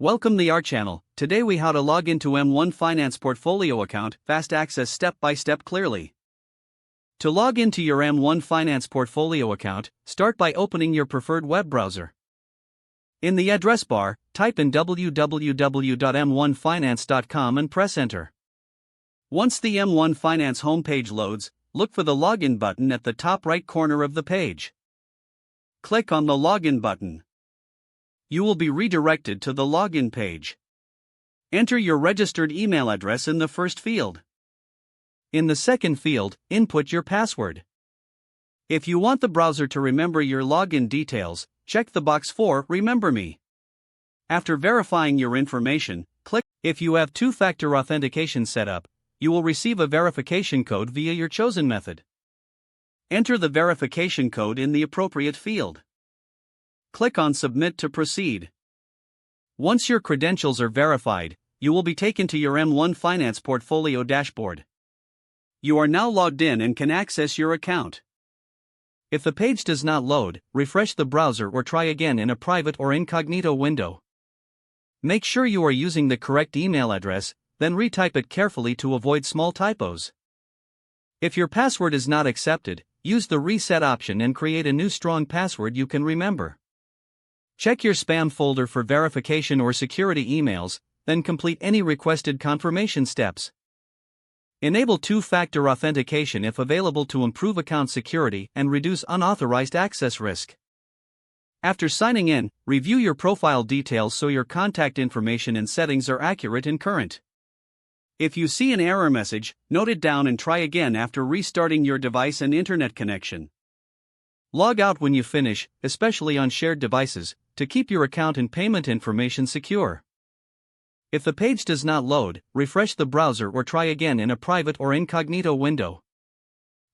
Welcome the our channel. Today we how to log into M1 Finance portfolio account, fast access step by step clearly. To log into your M1 Finance portfolio account, start by opening your preferred web browser. In the address bar, type in www.m1finance.com and press enter. Once the M1 Finance homepage loads, look for the login button at the top right corner of the page. Click on the login button. You will be redirected to the login page. Enter your registered email address in the first field. In the second field, input your password. If you want the browser to remember your login details, check the box for Remember Me. After verifying your information, click. If you have two-factor authentication set up, you will receive a verification code via your chosen method. Enter the verification code in the appropriate field. Click on Submit to proceed. Once your credentials are verified, you will be taken to your M1 Finance portfolio dashboard. You are now logged in and can access your account. If the page does not load, refresh the browser or try again in a private or incognito window. Make sure you are using the correct email address, then retype it carefully to avoid small typos. If your password is not accepted, use the reset option and create a new strong password you can remember. Check your spam folder for verification or security emails, then complete any requested confirmation steps. Enable two-factor authentication if available to improve account security and reduce unauthorized access risk. After signing in, review your profile details so your contact information and settings are accurate and current. If you see an error message, note it down and try again after restarting your device and internet connection. Log out when you finish, especially on shared devices, to keep your account and payment information secure. If the page does not load, refresh the browser or try again in a private or incognito window.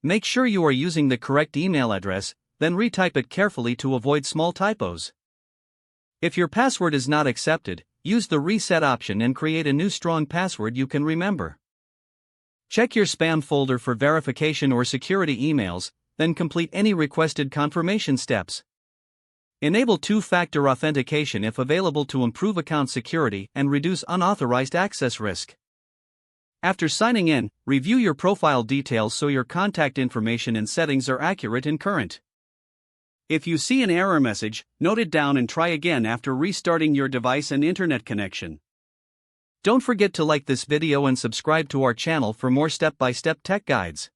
Make sure you are using the correct email address, then retype it carefully to avoid small typos. If your password is not accepted, use the reset option and create a new strong password you can remember. Check your spam folder for verification or security emails, then complete any requested confirmation steps. Enable two-factor authentication if available to improve account security and reduce unauthorized access risk. After signing in, review your profile details so your contact information and settings are accurate and current. If you see an error message, note it down and try again after restarting your device and internet connection. Don't forget to like this video and subscribe to our channel for more step-by-step tech guides.